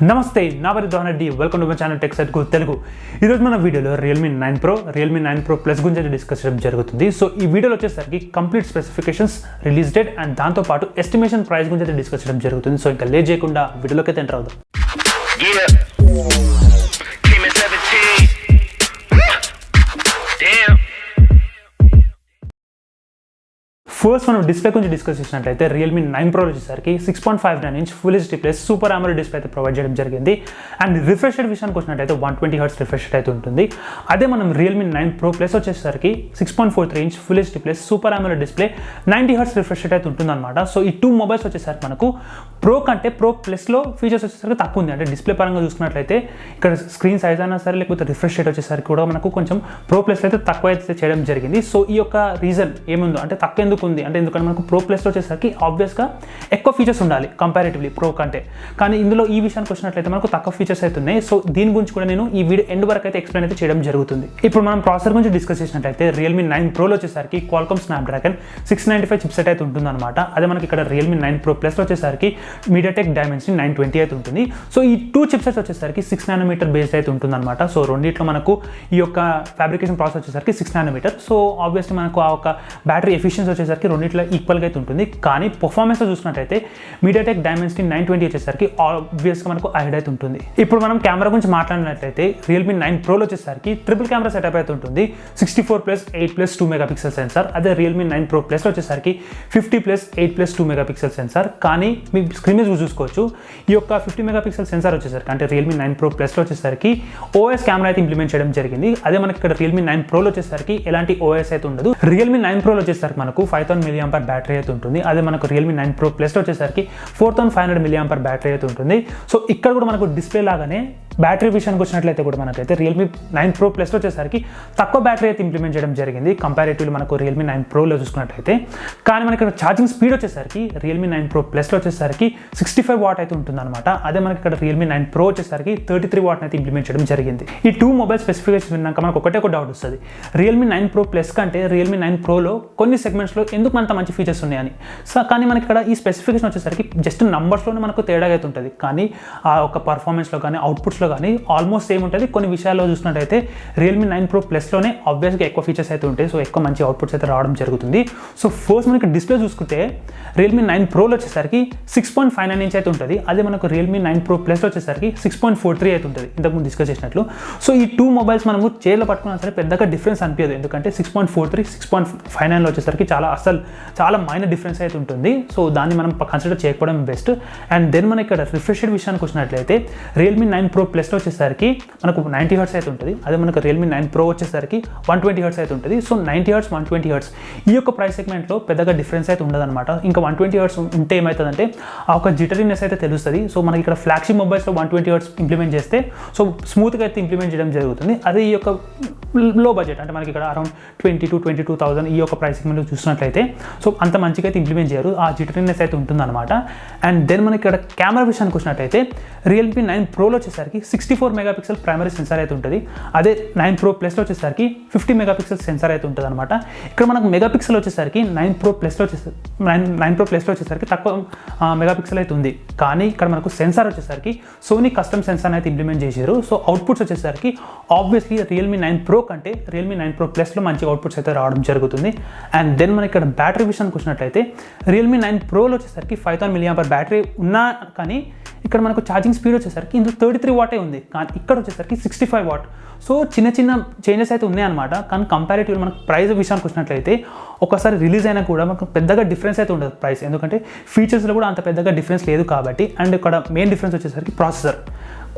నమస్తే నా పేరు Dohan Reddy welcome to my channel tech site Telugu. ఈరోజు మన వీడియోలో Realme 9 Pro Realme 9 Pro plus గురించి డిస్కస్ చేయడం జరుగుతుంది. సో ఈ వీడియోలో వచ్చేసరికి complete specifications, release date and దాంతోపాటు ఎస్టిమేషన్ ప్రైస్ గురించి డిస్కస్ చేయడం జరుగుతుంది. సో ఇంకా లేట్ చేయకుండా వీడియోలోకి అయితే ఎంటర్ అవుదాం. ఫస్ట్ మనం డిస్ప్లే గురించి డిస్కస్ చేసినట్లయితే రియల్మీ 9 ప్రో వచ్చేసరికి 6.59 inch full HD plus super AMOLED display అయితే ప్రొవైడ్ చేయడం జరిగింది. అండ్ రిఫ్రెష్ రేట్ విషయానికి వచ్చినట్లయితే 120 హెర్ట్జ్ రిఫ్రెష్ రేట్ అయితే ఉంటుంది. అదే మనం రియల్మీ 9 ప్రో ప్లస్ వచ్చేసరికి 6.43 inch full HD plus super AMOLED display 90 hertz refresh rate అయితే ఉంటుందన్నమాట. సో ఈ టూ మొబైల్స్ వచ్చేసరికి మనకు ప్రో కంటే ప్రో ప్లస్లో ఫీచర్స్ వచ్చేసరికి తక్కువ ఉంది. అంటే డిస్ప్లే పరంగా చూసుకున్నట్లయితే ఇక్కడ స్క్రీన్ సైజ్ అయినా సరే లేకపోతే రిఫ్రెష్ రేట్ వచ్చేసరికి కూడా మనకు కొంచెం ప్రో ప్లస్లో అయితే తక్కువ అయితే చేయడం జరిగింది. సో ఈ యొక్క రీజన్ ఏముందో అంటే తక్కువ ఎందుకు ఉంది అంటే ఎందుకంటే మనకు ప్రో ప్లస్లో వచ్చేసరికి ఆబ్వియస్గా ఎక్కువ ఫీచర్స్ ఉండాలి కంపారిటివ్లీ ప్రో కంటే. కానీ ఇందులో ఈ విషయానికి వచ్చినట్లయితే మనకు తక్కువ ఫీచర్స్ అయితే ఉన్నాయి. సో దీని గురించి కూడా నేను ఈ వీడియో ఎండ్ వరకు అయితే ఎక్స్ప్లెయిన్ అయితే చేయడం జరుగుతుంది. ఇప్పుడు మనం ప్రాసెసర్ గురించి డిస్కస్ చేసినట్లయితే రియల్మీ 9 ప్రోలో వచ్చేసరికి Qualcomm Snapdragon 695 చిప్సెట్ అయితే ఉంటుందన్నమాట. అదే మనకి ఇక్కడ రియల్మీ 9 ప్రో ప్లస్లో వచ్చేసరికి MediaTek Dimensity 920 అయితే ఉంటుంది. సో ఈ టూ చిప్సెట్స్ వచ్చేసరికి 6 nm బేస్డ్ అయితే ఉంటుందన్నమాట. సో రెండిట్లో మనకు ఈ యొక్క ఫ్యాబ్రికేషన్ ప్రాసెస్ వచ్చేసరికి 6 nm. సో ఆబ్వియస్లీ మనకు ఆ ఒక బ్యాటరీ ఎఫిషియన్సీ వచ్చేసరికి రెండిట్లో ఈక్వల్గా అయితే ఉంటుంది. కానీ పర్ఫార్మెన్స్లో చూసుకున్నట్టయితే MediaTek Dimensity 920 వచ్చేసరికి ఆబ్వియస్గా మనకు అహెడ్ అయితే ఉంటుంది. ఇప్పుడు మనం కెమెరా గురించి మాట్లాడినట్లయితే రియల్మీ 9 ప్రోలో వచ్చేసరికి ట్రిపుల్ కెమెరా సెటప్ అయితే ఉంటుంది. 64+8+2 మెగాపిక్సెల్ సెన్సార్. అదే రియల్మీ 9 ప్రో ప్లస్లో వచ్చేసరికి 50+8+2 మెగాపిక్సెల్ సెన్సార్. కానీ మీ స్క్రీన్ మీద చూసుకోవచ్చు ఈ యొక్క 50 మెగాపిక్సెల్ సెన్సార్ వచ్చేసరికి అంటే రియల్మీ 9 ప్రో ప్లస్లో వచ్చేసరికి ఓఎస్ కెమెరా అయితే ఇంప్లిమెంట్ చేయడం జరిగింది. అదే మనకి ఇక్కడ రియల్మీ 9 ప్రోలో వచ్చేసరికి ఎలాంటి ఓఎస్ అయితే ఉండదు. రియల్మీ 9 ప్రోలో వచ్చేసరికి మనకు 5000 mAh బ్యాటరీ అయితే ఉంటుంది. అదే మనకు రియల్మీ 9 ప్రో ప్లస్లో వచ్చేసరికి 4500 mAh బ్యాటరీ అయితే ఉంటుంది. సో ఇక్కడ కూడా మనకు డిస్ప్లే లాగానే బ్యాటరీ విషయానికి వచ్చినట్లయితే కూడా మనకైతే రియల్మీ 9 ప్రో ప్లస్లో వచ్చేసరికి తక్కువ బ్యాటరీ అయితే ఇంప్లిమెంట్ చేయడం జరిగింది కంపారిటివ్లీ మనకు రియల్మీ 9 ప్రోలో చూసుకున్నట్లయితే. కానీ మనకి ఇక్కడ ఛార్జింగ్ స్పీడ్ వచ్చేసరికి రియల్మీ 9 ప్రో ప్లస్లో వచ్చేసరికి 65 వాట్ అయితే ఉంటుందన్నమాట. అదే మనకి ఇక్కడ రియల్మీ 9 ప్రో వచ్చేసరికి 33 వాట్ అయితే ఇంప్లిమెంట్ చేయడం జరిగింది. ఈ టూ మొబైల్ స్పెసిఫికేషన్ విన్నాక మనకు ఒకటే ఒక డౌట్ వస్తుంది, రియల్మీ 9 ప్రో ప్లస్ కంటే రియల్మీ 9 ప్రోలో కొన్ని సెగ్మెంట్స్లో ఎందుకు అంత మంచి ఫీచర్స్ ఉన్నాయని. సో కానీ మనకి ఇక్కడ ఈ స్పెసిఫికేషన్ వచ్చేసరికి జస్ట్ నంబర్స్లోనే మనకు తేడా అయితే ఉంటుంది. కానీ ఆ ఒక పర్ఫార్మెన్స్లో కానీ అవుట్పుట్స్లో కానీ ఆల్మోస్ట్ సేమ్ ఉంటుంది. కొన్ని విషయాల్లో చూసినట్టయితే రియల్మీ 9 ప్రో ప్లస్లోనే ఆబ్వియస్గా ఎక్కువ ఫీచర్స్ అయితే ఉంటాయి. సో ఎక్కువ మంచి అవుట్పుట్స్ అయితే రావడం జరుగుతుంది. సో ఫస్ట్ మనకి డిస్ప్లే చూసుకుంటే రియల్మీ 9 ప్రోలో వచ్చేసరికి 6.59 ఇంచ్ అయితే ఉంటుంది. అదే మనకు రియల్మీ 9 ప్రో ప్లస్లో వచ్చేసరికి 6.43 అయితే ఉంటుంది ఇంతకుముందు డిస్కస్ చేసినట్లు. సో ఈ టూ మొబైల్స్ మనము చేతిలో పట్టుకున్నా సరే పెద్దగా డిఫరెన్స్ అనిపించదు. ఎందుకంటే 6.43 6.59లో వచ్చేసరికి చాలా మైనర్ డిఫరెన్స్ అయితే ఉంటుంది. సో దాన్ని మనం కన్సిడర్ చేయకపోవడం బెస్ట్. అండ్ దెన్ మన ఇక్కడ రిఫ్రెష్ రేట్ విషయానికి వచ్చినట్లయితే రియల్మీ 9 ప్రో ప్లస్లో వచ్చేసరికి మనకు 90 హెర్ట్జ్ అయితే ఉంటుంది. అదే మనకు రియల్మీ 9 ప్రో వచ్చేసరికి 120 హెర్ట్జ్ అయితే ఉంటుంది. సో 90 హెర్ట్జ్ 120 హెర్ట్జ్ ఈ యొక్క ప్రైస్ సెగ్మెంట్లో పెద్దగా డిఫరెన్స్ అయితే ఉండదన్నమాట. ఇంకా 120 హెర్ట్జ్ ఉంటే ఏమవుతుందంటే ఆ ఒక జిటరీనెస్ అయితే తెలుస్తుంది. సో మనకి ఇక్కడ ఫ్లాగ్షిప్ మొబైల్స్లో 120 హెర్ట్జ్ ఇంప్లిమెంట్ చేస్తే సో స్మూత్గా అయితే ఇంప్లిమెంట్ చేయడం జరుగుతుంది. అదే ఈ యొక్క లో బడ్జెట్ అంటే మనకి ఇక్కడ అరౌండ్ 22,000 ఈ యొక్క ప్రైస్ సెగ్మెంట్లో చూసినట్లయితే సో అంత మంచిగా అయితే ఇంప్లిమెంట్ చేయరు. ఆ జిటరీనెస్ అయితే ఉంటుందన్నమాట. అండ్ దెన్ మనకి ఇక్కడ కెమెరా విషయానికి వచ్చినట్టయితే రియల్మీ 9 ప్రోలో వచ్చేసరికి 64 మెగాపిక్సెల్ ప్రైమరీ సెన్సార్ అయితే ఉంటుంది. అదే 9 ప్రో ప్లస్లో వచ్చేసరికి 50 మెగాపిక్సెల్ సెన్సార్ అయితే ఉంటుంది అనమాట. ఇక్కడ మనకు మెగాపిక్సెల్ వచ్చేసరికి 9 ప్రో ప్లస్లో వచ్చేసరికి తక్కువ మెగాపిక్సెల్ అయితే ఉంది. కానీ ఇక్కడ మనకు సెన్సార్ వచ్చేసరికి సోనీ కస్టమ్ సెన్సార్ అయితే ఇంప్లిమెంట్ చేశారు. సో అవుట్పుట్స్ వచ్చేసరికి ఆబ్వియస్లీ రియల్మీ 9 ప్రో కంటే రియల్మీ 9 ప్రో ప్లస్లో మంచి అవుట్పుట్స్ అయితే రావడం జరుగుతుంది. అండ్ దెన్ మనకి ఇక్కడ బ్యాటరీ విషయానికి వచ్చినట్లయితే రియల్మీ 9 ప్రోలో వచ్చేసరికి 5000 mAh బ్యాటరీ ఉన్నా కానీ ఇక్కడ మనకు ఛార్జింగ్ స్పీడ్ వచ్చేసరికి ఇందులో 33 వాటే ఉంది. కానీ ఇక్కడ వచ్చేసరికి 65 వాట్. సో చిన్న చేంజెస్ అయితే ఉన్నాయన్నమాట. కానీ కంపారిటివ్లీ మనకు ప్రైస్ విషయానికి వచ్చినట్లయితే ఒకసారి రిలీజ్ అయినా కూడా మనకు పెద్దగా డిఫరెన్స్ అయితే ఉండదు ప్రైస్. ఎందుకంటే ఫీచర్స్లో కూడా అంత పెద్దగా డిఫరెన్స్ లేదు కాబట్టి. అండ్ ఇక్కడ మెయిన్ డిఫరెన్స్ వచ్చేసరికి processor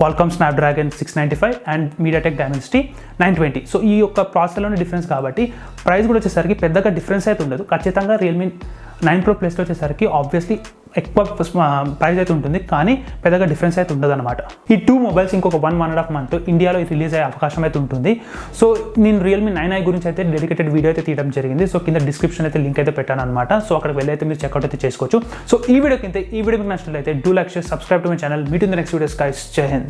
Qualcomm Snapdragon 695 and MediaTek Dimensity 920. So ఈ యొక్క ప్రాసెసర్లోనే డిఫరెన్స్ కాబట్టి ప్రైస్ కూడా వచ్చేసరికి పెద్దగా డిఫరెన్స్ అయితే ఉండదు. ఖచ్చితంగా రియల్మీ 9 ప్రో ప్లస్లో వచ్చేసరికి ఆబ్వియస్లీ ఎక్కువ ప్రైస్ అయితే ఉంటుంది. కానీ పెద్దగా డిఫరెన్స్ అయితే ఉండదు అనమాట. ఈ టూ మొబైల్స్ ఇంకొక 1.5 month ఇండియాలో రిలీజ్ అయ్యే అవకాశం అయితే ఉంటుంది. సో నేను రియల్మీ 9i గురించి అయితే డెడికేటెడ్ వీడియో అయితే తీయడం జరిగింది. సో కింద డిస్క్రిప్షన్ అయితే లింక్ అయితే పెట్టాను అనమాట. సో అక్కడికి వెళ్ళి అయితే మీరు చెక్అవుట్ అయితే చేసుకోవచ్చు. సో ఈ వీడియో మీకు నచ్చినట్లయితే do like, share, subscribe to my channel. Meet in the next videos guys. జై హింద్.